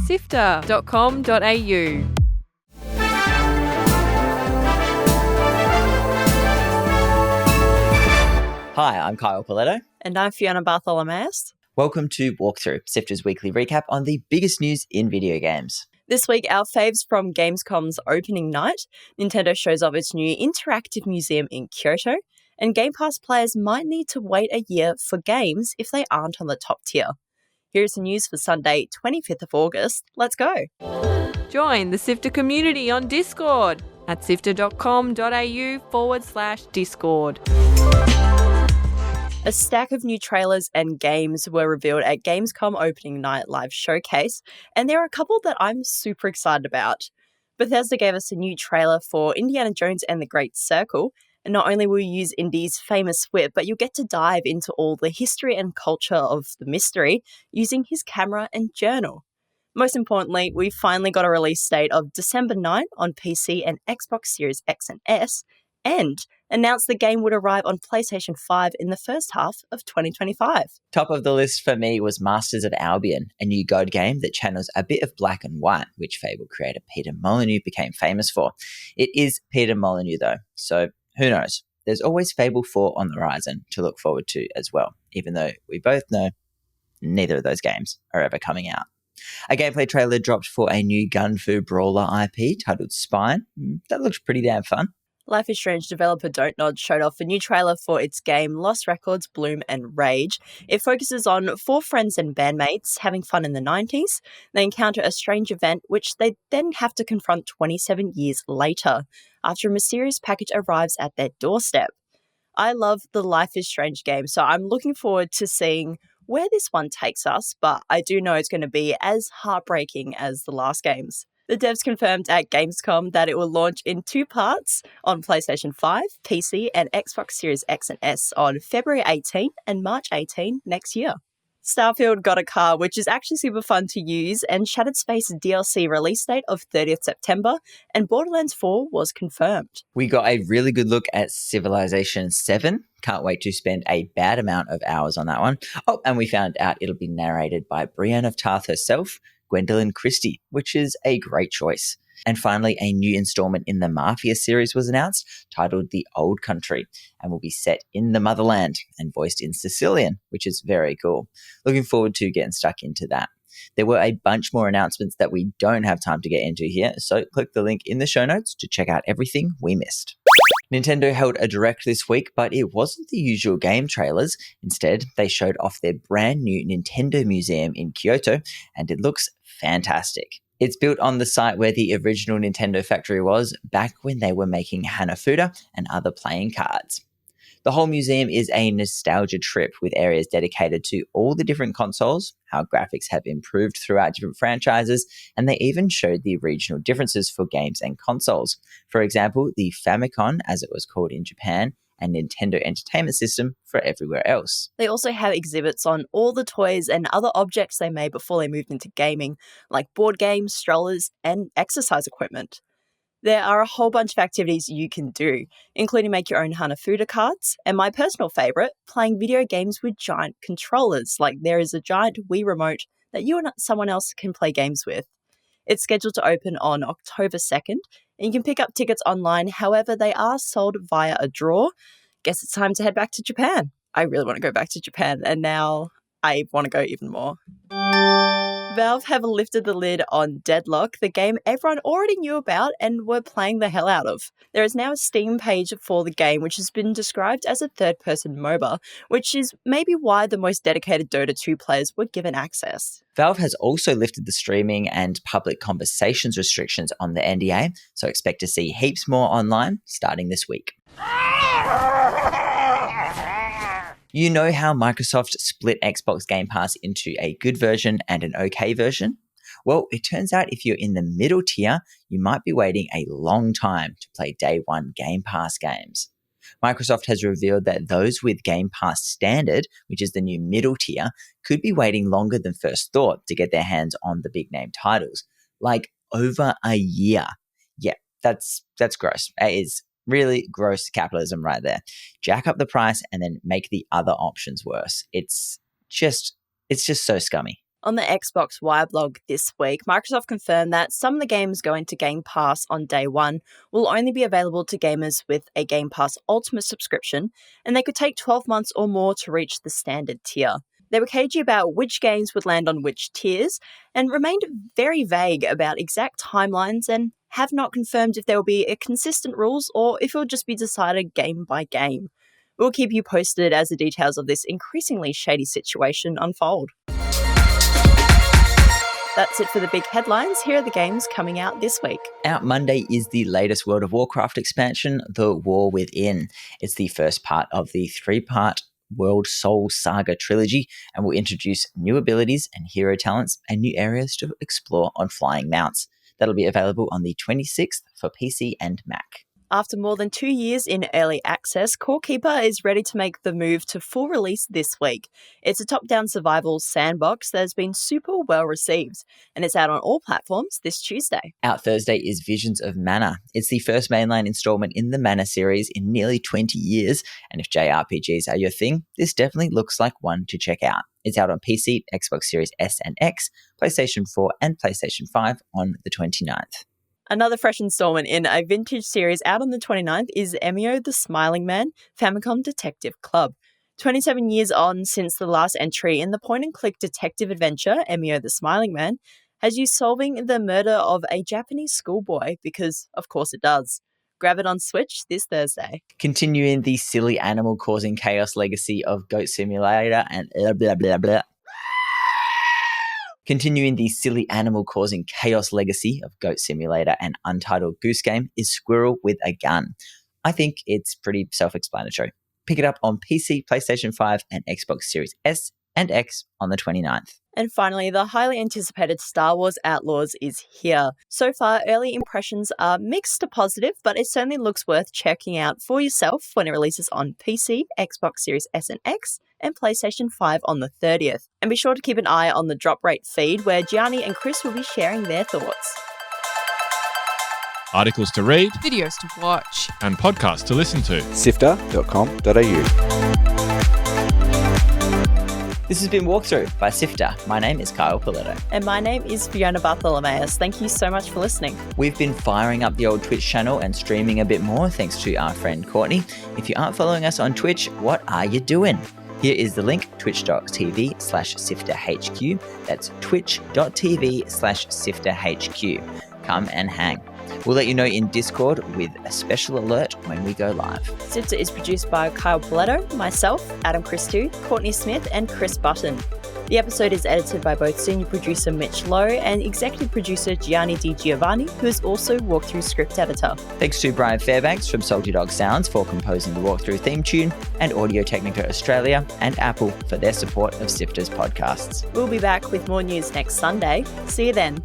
sifter.com.au. Hi, I'm Kyle Paletto. And I'm Fiona Bartholomeus. Welcome to Walkthrough, Sifter's weekly recap on the biggest news in video games. This week, our faves from Gamescom's opening night. Nintendo shows off its new interactive museum in Kyoto, and Game Pass players might need to wait a year for games if they aren't on the top tier. Here's the news for Sunday, 25th of August. Let's go. Join the Sifter community on Discord at sifter.com.au/Discord. A stack of new trailers and games were revealed at Gamescom Opening Night live showcase, and there are a couple that I'm super excited about. Bethesda gave us a new trailer for Indiana Jones and the Great Circle, and not only will you use Indy's famous whip, but you'll get to dive into all the history and culture of the mystery using his camera and journal. Most importantly, we finally got a release date of December 9 on PC and Xbox Series X and S, and announced the game would arrive on PlayStation 5 in the first half of 2025. Top of the list for me was Masters of Albion, a new God game that channels a bit of black and white, which Fable creator Peter Molyneux became famous for. It is Peter Molyneux though, so who knows? There's always Fable 4 on the horizon to look forward to as well, even though we both know neither of those games are ever coming out. A gameplay trailer dropped for a new Gun Fu Brawler IP titled Spine. That looks pretty damn fun. Life is Strange developer Don't Nod showed off a new trailer for its game Lost Records, Bloom and Rage. It focuses on 4 friends and bandmates having fun in the 90s. They encounter a strange event which they then have to confront 27 years later after a mysterious package arrives at their doorstep. I love the Life is Strange game, so I'm looking forward to seeing where this one takes us, but I do know it's going to be as heartbreaking as the last games. The devs confirmed at Gamescom that it will launch in 2 parts on PlayStation 5, PC, and Xbox Series X and S on February 18 and March 18 next year. Starfield got a car, which is actually super fun to use, and Shattered Space DLC release date of 30th September, and Borderlands 4 was confirmed. We got a really good look at Civilization 7. Can't wait to spend a bad amount of hours on that one. Oh, and we found out it'll be narrated by Brienne of Tarth herself, Gwendolyn Christie, which is a great choice. And finally, a new installment in the Mafia series was announced, titled The Old Country, and will be set in the motherland and voiced in Sicilian, which is very cool. Looking forward to getting stuck into that. There were a bunch more announcements that we don't have time to get into here, so click the link in the show notes to check out everything we missed. Nintendo held a direct this week, but it wasn't the usual game trailers. Instead, they showed off their brand new Nintendo Museum in Kyoto, and it looks fantastic. It's built on the site where the original Nintendo factory was back when they were making Hanafuda and other playing cards. The whole museum is a nostalgia trip with areas dedicated to all the different consoles, how graphics have improved throughout different franchises, and they even showed the regional differences for games and consoles. For example, the Famicom, as it was called in Japan, and Nintendo Entertainment System for everywhere else. They also have exhibits on all the toys and other objects they made before they moved into gaming, like board games, strollers, and exercise equipment. There are a whole bunch of activities you can do, including make your own Hanafuda cards, and my personal favourite, playing video games with giant controllers, like there is a giant Wii remote that you and someone else can play games with. It's scheduled to open on October 2nd, and you can pick up tickets online, however they are sold via a draw. Guess it's time to head back to Japan. I really want to go back to Japan, and now I want to go even more. Valve have lifted the lid on Deadlock, the game everyone already knew about and were playing the hell out of. There is now a Steam page for the game, which has been described as a third-person MOBA, which is maybe why the most dedicated Dota 2 players were given access. Valve has also lifted the streaming and public conversations restrictions on the NDA, so expect to see heaps more online starting this week. You know how Microsoft split Xbox Game Pass into a good version and an okay version? Well, it turns out if you're in the middle tier, you might be waiting a long time to play day one Game Pass games. Microsoft has revealed that those with Game Pass Standard, which is the new middle tier, could be waiting longer than first thought to get their hands on the big name titles, like over a year. Yeah, that's gross. It is really gross capitalism right there. Jack up the price and then make the other options worse. It's just so scummy. On the Xbox Wire blog this week, Microsoft confirmed that some of the games going to Game Pass on day one will only be available to gamers with a Game Pass Ultimate subscription, and they could take 12 months or more to reach the standard tier. They were cagey about which games would land on which tiers, and remained very vague about exact timelines and have not confirmed if there will be consistent rules or if it will just be decided game by game. We'll keep you posted as the details of this increasingly shady situation unfold. That's it for the big headlines. Here are the games coming out this week. Out Monday is the latest World of Warcraft expansion, The War Within. It's the first part of the 3-part World Soul Saga trilogy and will introduce new abilities and hero talents and new areas to explore on flying mounts. That'll be available on the 26th for PC and Mac. After more than 2 years in early access, Core Keeper is ready to make the move to full release this week. It's a top-down survival sandbox that has been super well received, and it's out on all platforms this Tuesday. Out Thursday is Visions of Mana. It's the first mainline installment in the Mana series in nearly 20 years, and if JRPGs are your thing, this definitely looks like one to check out. It's out on PC, Xbox Series S and X, PlayStation 4 and PlayStation 5 on the 29th. Another fresh installment in a vintage series out on the 29th is Emio the Smiling Man, Famicom Detective Club. 27 years on since the last entry in the point-and-click detective adventure, Emio the Smiling Man has you solving the murder of a Japanese schoolboy, because of course it does. Grab it on Switch this Thursday. Continuing the silly animal causing chaos legacy of Goat Simulator and blah blah blah. Continuing the silly animal-causing chaos legacy of Goat Simulator and Untitled Goose Game is Squirrel with a Gun. I think it's pretty self-explanatory. Pick it up on PC, PlayStation 5 and Xbox Series S and X on the 29th. And finally, the highly anticipated Star Wars Outlaws is here. So far, early impressions are mixed to positive, but it certainly looks worth checking out for yourself when it releases on PC, Xbox Series S and X, and PlayStation 5 on the 30th. And be sure to keep an eye on the Drop Rate feed, where Gianni and Chris will be sharing their thoughts. Articles to read, Videos to watch. and podcasts to listen to. sifter.com.au. This has been Walkthrough by Sifter. My name is Kyle Paletto. And my name is Fiona Bartholomeus. Thank you so much for listening. We've been firing up the old Twitch channel and streaming a bit more thanks to our friend Courtney. If you aren't following us on Twitch, what are you doing? Here is the link, twitch.tv/SifterHQ. That's twitch.tv/SifterHQ. Come and hang. We'll let you know in Discord with a special alert when we go live. Sifter is produced by Kyle Paletto, myself, Adam Christou, Courtney Smith, and Chris Button. The episode is edited by both senior producer Mitch Lowe and executive producer Gianni Di Giovanni, who is also Walkthrough script editor. Thanks to Brian Fairbanks from Salty Dog Sounds for composing the Walkthrough theme tune, and Audio Technica Australia and Apple for their support of Sifter's podcasts. We'll be back with more news next Sunday. See you then.